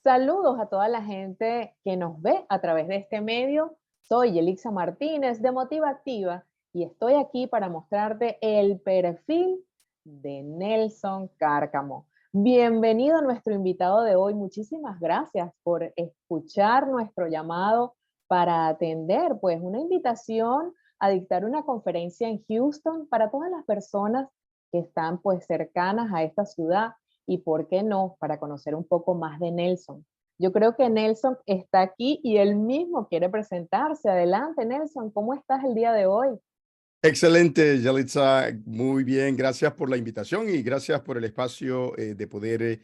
Saludos a toda la gente que nos ve a través de este medio. Soy Yelixa Martínez de Motiva Activa y estoy aquí para mostrarte el perfil de Nelson Cárcamo. Bienvenido a nuestro invitado de hoy. Muchísimas gracias por escuchar nuestro llamado para atender, pues, una invitación a dictar una conferencia en Houston para todas las personas que están, pues, cercanas a esta ciudad y por qué no, para conocer un poco más de Nelson. Yo creo que Nelson está aquí y él mismo quiere presentarse. Adelante, Nelson, ¿cómo estás el día de hoy? Excelente, Yalitza. Muy bien, gracias por la invitación y gracias por el espacio de poder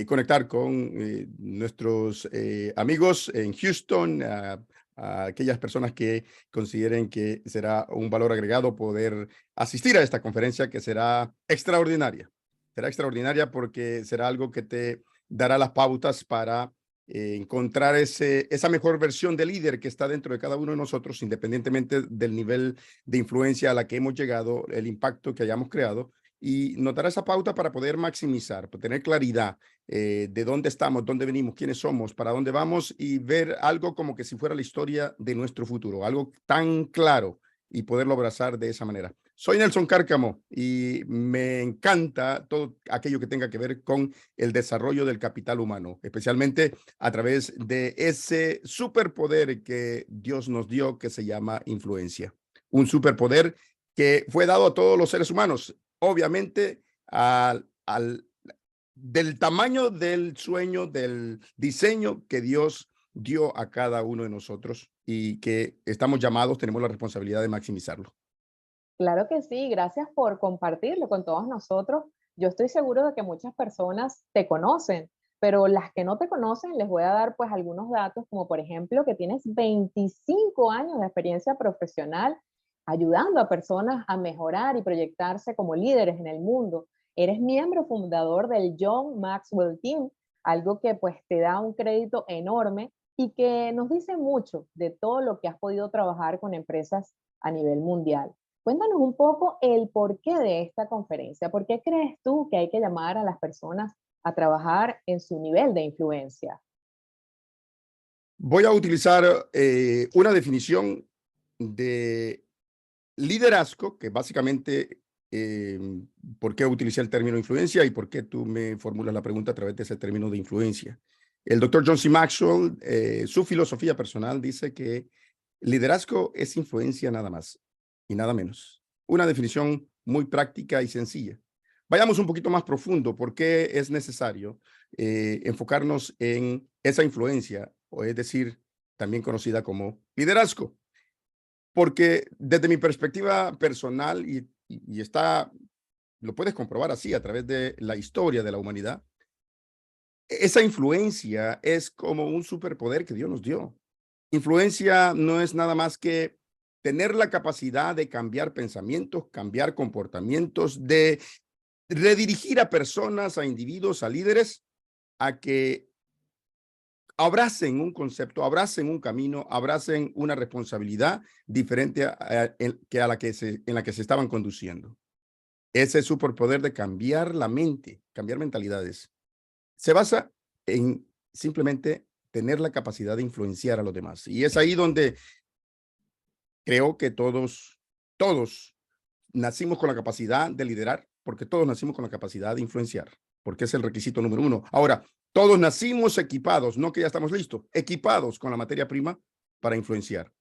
conectar con nuestros amigos en Houston, a aquellas personas que consideren que será un valor agregado poder asistir a esta conferencia que será extraordinaria. Será extraordinaria porque será algo que te dará las pautas para encontrar esa mejor versión de líder que está dentro de cada uno de nosotros, independientemente del nivel de influencia a la que hemos llegado, el impacto que hayamos creado, y nos dará esa pauta para poder maximizar, para tener claridad de dónde estamos, dónde venimos, quiénes somos, para dónde vamos y ver algo como que si fuera la historia de nuestro futuro, algo tan claro y poderlo abrazar de esa manera. Soy Nelson Cárcamo y me encanta todo aquello que tenga que ver con el desarrollo del capital humano, especialmente a través de ese superpoder que Dios nos dio que se llama influencia. Un superpoder que fue dado a todos los seres humanos, obviamente del tamaño del sueño, del diseño que Dios dio a cada uno de nosotros y que estamos llamados, tenemos la responsabilidad de maximizarlo. Claro que sí, gracias por compartirlo con todos nosotros. Yo estoy seguro de que muchas personas te conocen, pero las que no te conocen les voy a dar pues algunos datos, como por ejemplo que tienes 25 años de experiencia profesional ayudando a personas a mejorar y proyectarse como líderes en el mundo. Eres miembro fundador del John Maxwell Team, algo que pues te da un crédito enorme y que nos dice mucho de todo lo que has podido trabajar con empresas a nivel mundial. Cuéntanos un poco el porqué de esta conferencia. ¿Por qué crees tú que hay que llamar a las personas a trabajar en su nivel de influencia? Voy a utilizar una definición de liderazgo, que básicamente, eh, ¿por qué utilicé el término influencia y por qué tú me formulas la pregunta a través de ese término de influencia? El doctor John C. Maxwell, su filosofía personal dice que liderazgo es influencia nada más y nada menos. Una definición muy práctica y sencilla. Vayamos un poquito más profundo. ¿Por qué es necesario enfocarnos en esa influencia, o es decir, también conocida como liderazgo? Porque desde mi perspectiva personal, y está, lo puedes comprobar así a través de la historia de la humanidad, esa influencia es como un superpoder que Dios nos dio. Influencia no es nada más que tener la capacidad de cambiar pensamientos, cambiar comportamientos, de redirigir a personas, a individuos, a líderes, a que abracen un concepto, abracen un camino, abracen una responsabilidad diferente que a la que en la que se estaban conduciendo. Ese superpoder de cambiar la mente, cambiar mentalidades, se basa en simplemente tener la capacidad de influenciar a los demás. Y es ahí donde creo que todos nacimos con la capacidad de liderar, porque todos nacimos con la capacidad de influenciar, porque es el requisito número uno. Ahora, todos nacimos equipados, no que ya estamos listos, equipados con la materia prima para influenciar.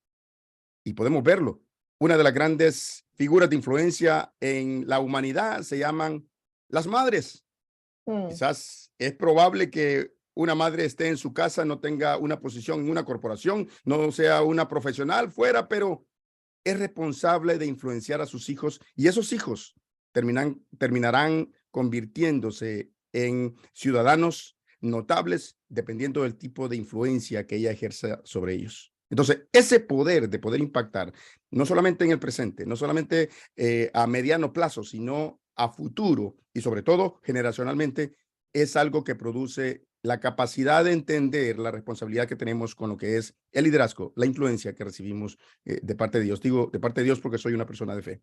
Y podemos verlo. Una de las grandes figuras de influencia en la humanidad se llaman las madres. Mm, Quizás es probable que una madre esté en su casa, no tenga una posición en una corporación, no sea una profesional fuera, pero es responsable de influenciar a sus hijos y esos hijos terminarán convirtiéndose en ciudadanos notables dependiendo del tipo de influencia que ella ejerza sobre ellos. Entonces, ese poder de poder impactar, no solamente en el presente, no solamente a mediano plazo, sino a futuro y sobre todo generacionalmente, es algo que produce la capacidad de entender la responsabilidad que tenemos con lo que es el liderazgo, la influencia que recibimos de parte de Dios. Digo de parte de Dios porque soy una persona de fe.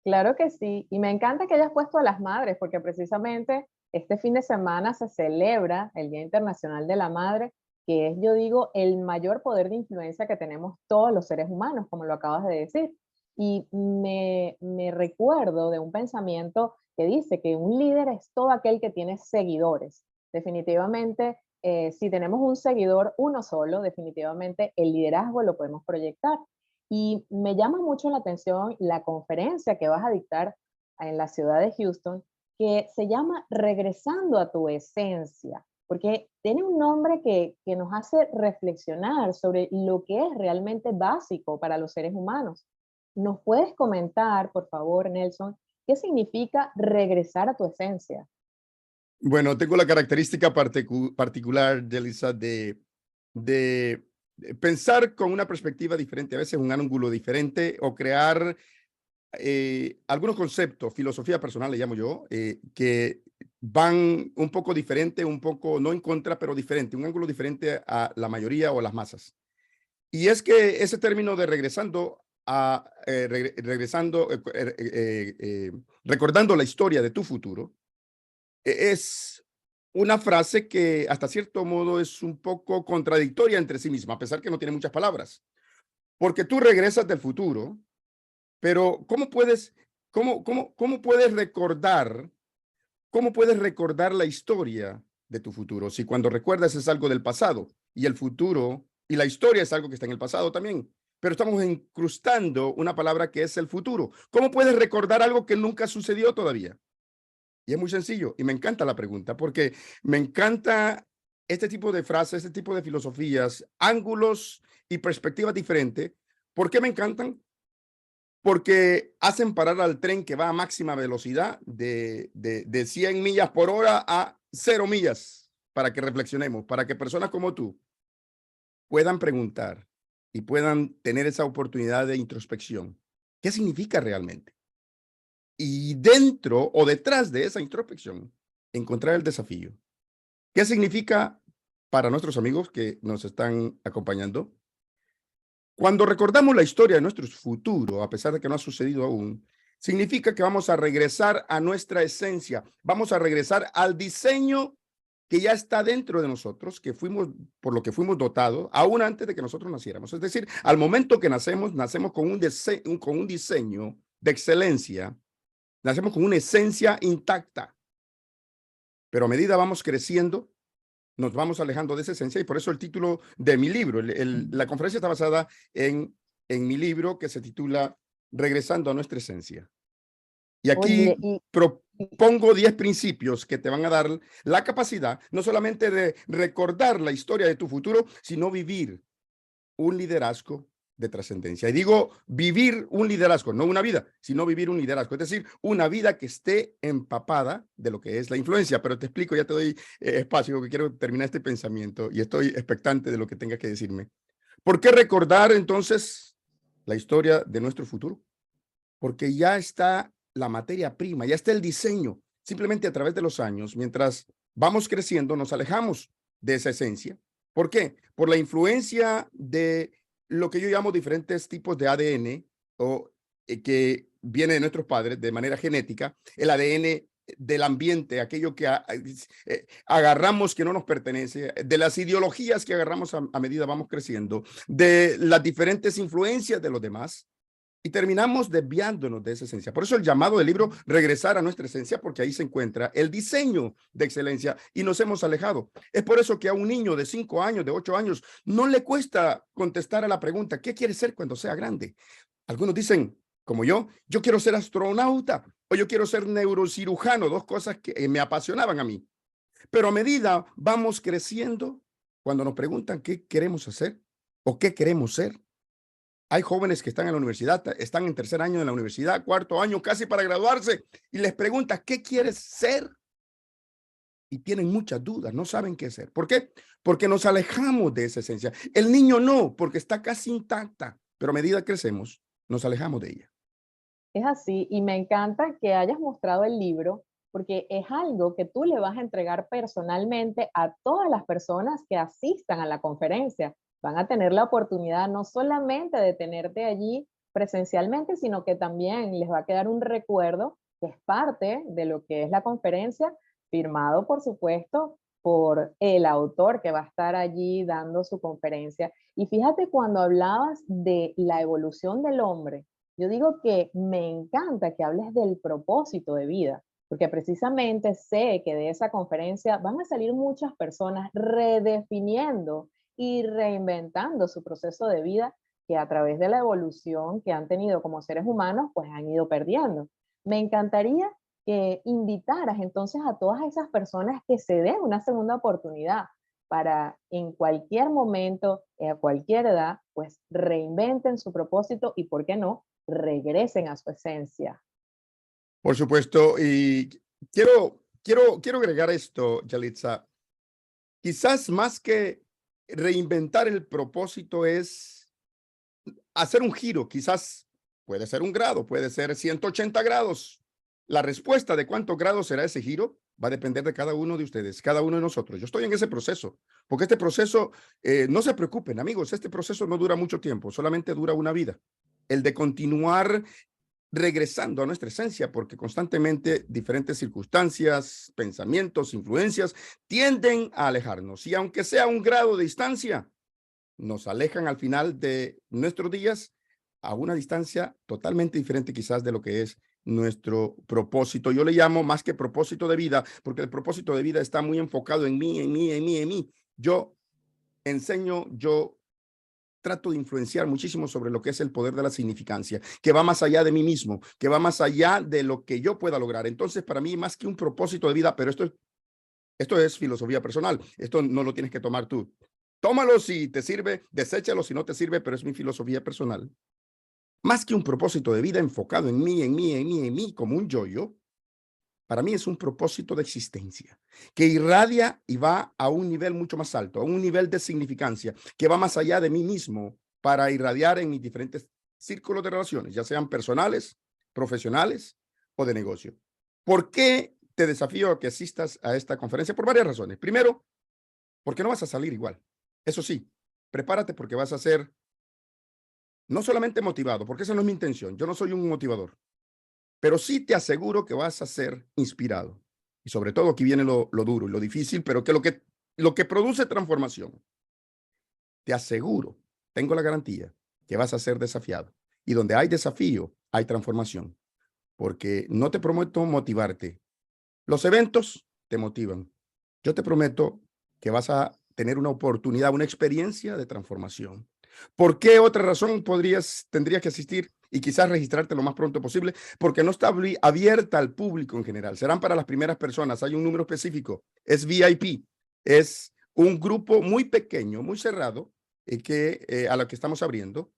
Claro que sí, y me encanta que hayas puesto a las madres, porque precisamente este fin de semana se celebra el Día Internacional de la Madre, que es, yo digo, el mayor poder de influencia que tenemos todos los seres humanos, como lo acabas de decir. Y me recuerdo de un pensamiento que dice que un líder es todo aquel que tiene seguidores. Definitivamente, si tenemos un seguidor, uno solo, definitivamente el liderazgo lo podemos proyectar. Y me llama mucho la atención la conferencia que vas a dictar en la ciudad de Houston, que se llama Regresando a tu esencia, porque tiene un nombre que nos hace reflexionar sobre lo que es realmente básico para los seres humanos. ¿Nos puedes comentar, por favor, Nelson, qué significa regresar a tu esencia? Bueno, tengo la característica particular, Yelisa, de pensar con una perspectiva diferente, a veces un ángulo diferente o crear algunos conceptos, filosofía personal le llamo yo, que van un poco diferente, un poco no en contra, pero diferente, un ángulo diferente a la mayoría o a las masas. Y es que ese término de recordando la historia de tu futuro, es una frase que hasta cierto modo es un poco contradictoria entre sí misma, a pesar que no tiene muchas palabras, porque tú regresas del futuro, pero cómo puedes recordar la historia de tu futuro si cuando recuerdas es algo del pasado y el futuro y la historia es algo que está en el pasado también? Pero estamos incrustando una palabra que es el futuro. ¿Cómo puedes recordar algo que nunca sucedió todavía? Y es muy sencillo, y me encanta la pregunta, porque me encanta este tipo de frases, este tipo de filosofías, ángulos y perspectivas diferentes. ¿Por qué me encantan? Porque hacen parar al tren que va a máxima velocidad de 100 millas por hora a 0 millas, para que reflexionemos, para que personas como tú puedan preguntar y puedan tener esa oportunidad de introspección. ¿Qué significa realmente? Y dentro o detrás de esa introspección, encontrar el desafío. ¿Qué significa para nuestros amigos que nos están acompañando? Cuando recordamos la historia de nuestro futuro, a pesar de que no ha sucedido aún, significa que vamos a regresar a nuestra esencia, vamos a regresar al diseño que ya está dentro de nosotros, que fuimos, por lo que fuimos dotados, aún antes de que nosotros naciéramos. Es decir, al momento que nacemos, nacemos con un diseño de excelencia, nacemos con una esencia intacta, pero a medida vamos creciendo, nos vamos alejando de esa esencia, y por eso el título de mi libro, la conferencia está basada en mi libro que se titula Regresando a nuestra esencia. Y aquí Oye, propongo 10 principios que te van a dar la capacidad no solamente de recordar la historia de tu futuro, sino vivir un liderazgo de trascendencia. Y digo vivir un liderazgo, no una vida, sino vivir un liderazgo. Es decir, una vida que esté empapada de lo que es la influencia. Pero te explico, ya te doy espacio, porque quiero terminar este pensamiento y estoy expectante de lo que tengas que decirme. ¿Por qué recordar entonces la historia de nuestro futuro? Porque ya está la materia prima, ya está el diseño. Simplemente a través de los años, mientras vamos creciendo, nos alejamos de esa esencia. ¿Por qué? Por la influencia de lo que yo llamo diferentes tipos de ADN o que viene de nuestros padres de manera genética, el ADN del ambiente, aquello que agarramos que no nos pertenece, de las ideologías que agarramos a medida vamos creciendo, de las diferentes influencias de los demás, y terminamos desviándonos de esa esencia. Por eso el llamado del libro, regresar a nuestra esencia, porque ahí se encuentra el diseño de excelencia y nos hemos alejado. Es por eso que a un niño de 5 años, de 8 años, no le cuesta contestar a la pregunta, ¿qué quiere ser cuando sea grande? Algunos dicen, como yo quiero ser astronauta o yo quiero ser neurocirujano, dos cosas que me apasionaban a mí. Pero a medida vamos creciendo, cuando nos preguntan qué queremos hacer o qué queremos ser, hay jóvenes que están en la universidad, están en tercer año de la universidad, cuarto año, casi para graduarse, y les preguntas, ¿qué quieres ser? Y tienen muchas dudas, no saben qué ser. ¿Por qué? Porque nos alejamos de esa esencia. El niño no, porque está casi intacta, pero a medida que crecemos, nos alejamos de ella. es así, y me encanta que hayas mostrado el libro, porque es algo que tú le vas a entregar personalmente a todas las personas que asistan a la conferencia. Van a tener la oportunidad no solamente de tenerte allí presencialmente, sino que también les va a quedar un recuerdo que es parte de lo que es la conferencia, firmado, por supuesto, por el autor que va a estar allí dando su conferencia. Y fíjate, cuando hablabas de la evolución del hombre, yo digo que me encanta que hables del propósito de vida, porque precisamente sé que de esa conferencia van a salir muchas personas redefiniendo y reinventando su proceso de vida que a través de la evolución que han tenido como seres humanos, pues han ido perdiendo. Me encantaría que invitaras entonces a todas esas personas que se den una segunda oportunidad para en cualquier momento, a cualquier edad, pues reinventen su propósito y, ¿por qué no?, regresen a su esencia. Por supuesto, y quiero agregar esto, Yalitza. Quizás más que reinventar el propósito es hacer un giro, quizás puede ser un grado, puede ser 180 grados. La respuesta de cuántos grados será ese giro va a depender de cada uno de ustedes, cada uno de nosotros. Yo estoy en ese proceso, porque este proceso, no se preocupen, amigos, este proceso no dura mucho tiempo, solamente dura una vida. El de continuar regresando a nuestra esencia, porque constantemente diferentes circunstancias, pensamientos, influencias tienden a alejarnos. Y aunque sea un grado de distancia, nos alejan al final de nuestros días a una distancia totalmente diferente quizás de lo que es nuestro propósito. Yo le llamo más que propósito de vida, porque el propósito de vida está muy enfocado en mí, en mí, en mí, en mí. Yo enseño, yo trato de influenciar muchísimo sobre lo que es el poder de la significancia, que va más allá de mí mismo, que va más allá de lo que yo pueda lograr. Entonces, para mí, más que un propósito de vida, pero esto es filosofía personal, esto no lo tienes que tomar tú. Tómalo si te sirve, deséchalo si no te sirve, pero es mi filosofía personal. Más que un propósito de vida enfocado en mí, en mí, en mí, en mí, como un yo-yo, para mí es un propósito de existencia que irradia y va a un nivel mucho más alto, a un nivel de significancia que va más allá de mí mismo para irradiar en mis diferentes círculos de relaciones, ya sean personales, profesionales o de negocio. ¿Por qué te desafío a que asistas a esta conferencia? Por varias razones. Primero, porque no vas a salir igual. Eso sí, prepárate porque vas a ser no solamente motivado, porque esa no es mi intención. Yo no soy un motivador. Pero sí te aseguro que vas a ser inspirado. Y sobre todo aquí viene lo duro y lo difícil, pero que lo que produce transformación. Te aseguro, tengo la garantía, que vas a ser desafiado. Y donde hay desafío, hay transformación. Porque no te prometo motivarte. Los eventos te motivan. Yo te prometo que vas a tener una oportunidad, una experiencia de transformación. ¿Por qué otra razón tendrías que asistir y quizás registrarte lo más pronto posible? Porque no está abierta al público en general. Serán para las primeras personas. Hay un número específico. Es VIP. Es un grupo muy pequeño, muy cerrado, a lo que estamos abriendo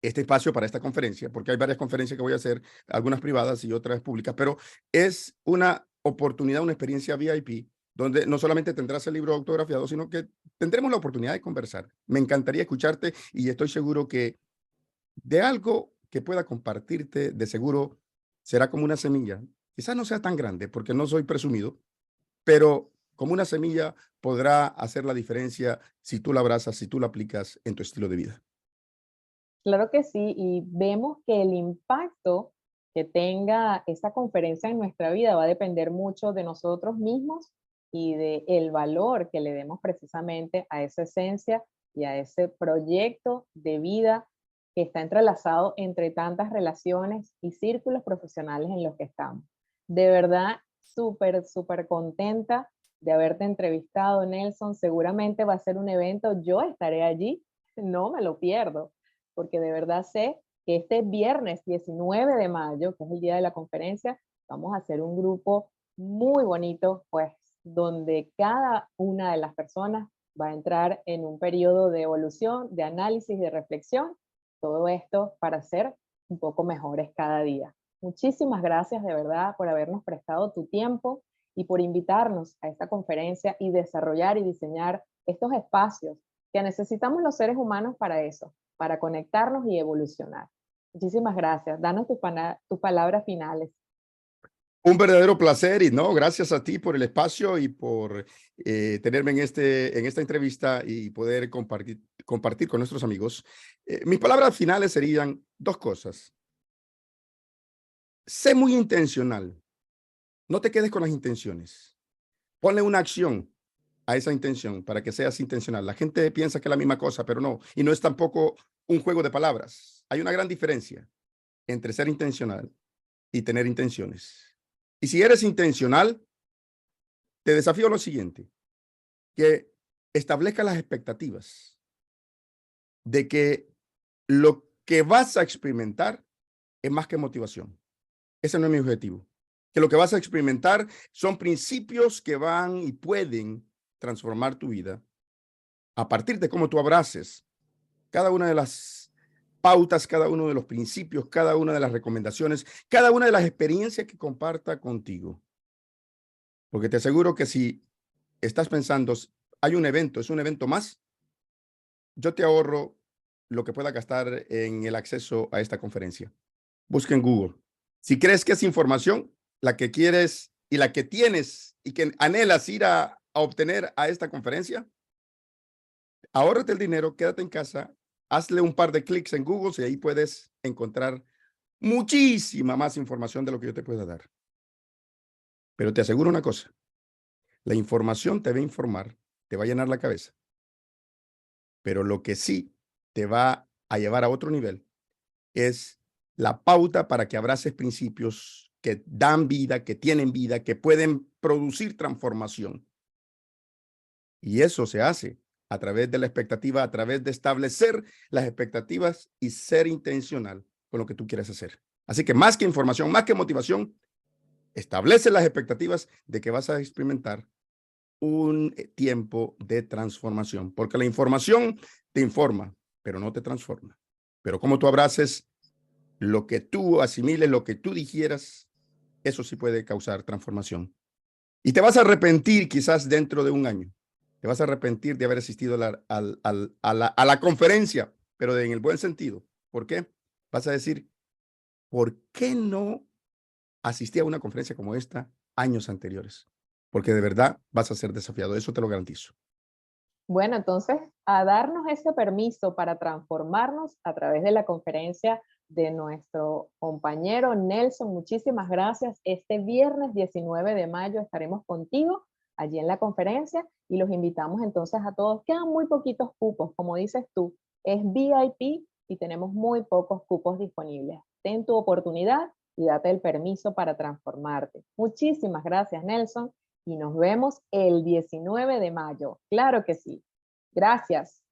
este espacio para esta conferencia, porque hay varias conferencias que voy a hacer, algunas privadas y otras públicas, pero es una oportunidad, una experiencia VIP, donde no solamente tendrás el libro autografiado, sino que tendremos la oportunidad de conversar. Me encantaría escucharte y estoy seguro que de algo que pueda compartirte, de seguro será como una semilla. Quizás no sea tan grande, porque no soy presumido, pero como una semilla podrá hacer la diferencia si tú la abrazas, si tú la aplicas en tu estilo de vida. Claro que sí, y vemos que el impacto que tenga esa conferencia en nuestra vida va a depender mucho de nosotros mismos y de el valor que le demos precisamente a esa esencia y a ese proyecto de vida que está entrelazado entre tantas relaciones y círculos profesionales en los que estamos. De verdad, súper, súper contenta de haberte entrevistado, Nelson. Seguramente va a ser un evento, yo estaré allí, no me lo pierdo, porque de verdad sé que este viernes 19 de mayo, que es el día de la conferencia, vamos a hacer un grupo muy bonito, pues, donde cada una de las personas va a entrar en un periodo de evolución, de análisis, de reflexión, todo esto para ser un poco mejores cada día. Muchísimas gracias de verdad por habernos prestado tu tiempo y por invitarnos a esta conferencia y desarrollar y diseñar estos espacios que necesitamos los seres humanos para eso, para conectarnos y evolucionar. Muchísimas gracias. Danos tus palabras finales. Un verdadero placer y no, gracias a ti por el espacio y por tenerme en esta entrevista y poder compartir con nuestros amigos. Mis palabras finales serían dos cosas. Sé muy intencional. No te quedes con las intenciones. Ponle una acción a esa intención para que seas intencional. La gente piensa que es la misma cosa, pero no. Y no es tampoco un juego de palabras. Hay una gran diferencia entre ser intencional y tener intenciones. Y si eres intencional, te desafío a lo siguiente, que establezca las expectativas de que lo que vas a experimentar es más que motivación. Ese no es mi objetivo. Que lo que vas a experimentar son principios que van y pueden transformar tu vida a partir de cómo tú abraces cada una de las pautas, cada uno de los principios, cada una de las recomendaciones, cada una de las experiencias que comparta contigo. Porque te aseguro que si estás pensando, hay un evento, es un evento más, yo te ahorro lo que pueda gastar en el acceso a esta conferencia. Busca en Google. Si crees que es información, la que quieres y la que tienes y que anhelas ir a obtener a esta conferencia, ahórrate el dinero, quédate en casa, hazle un par de clics en Google y ahí puedes encontrar muchísima más información de lo que yo te pueda dar. Pero te aseguro una cosa, la información te va a informar, te va a llenar la cabeza, pero lo que sí te va a llevar a otro nivel es la pauta para que abraces principios que dan vida, que tienen vida, que pueden producir transformación. Y eso se hace a través de la expectativa, a través de establecer las expectativas y ser intencional con lo que tú quieres hacer. Así que más que información, más que motivación, establece las expectativas de que vas a experimentar un tiempo de transformación, porque la información te informa, pero no te transforma. Pero como tú abraces lo que tú asimiles, lo que tú digieras, eso sí puede causar transformación. Y te vas a arrepentir quizás dentro de un año. Te vas a arrepentir de haber asistido a la conferencia, pero en el buen sentido. ¿Por qué? Vas a decir, ¿por qué no asistí a una conferencia como esta años anteriores? Porque de verdad vas a ser desafiado. Eso te lo garantizo. Bueno, entonces, a darnos ese permiso para transformarnos a través de la conferencia de nuestro compañero Nelson. Muchísimas gracias. Este viernes 19 de mayo estaremos contigo allí en la conferencia y los invitamos entonces a todos. Quedan muy poquitos cupos, como dices tú, es VIP y tenemos muy pocos cupos disponibles. Ten tu oportunidad y date el permiso para transformarte. Muchísimas gracias, Nelson, y nos vemos el 19 de mayo. Claro que sí. Gracias.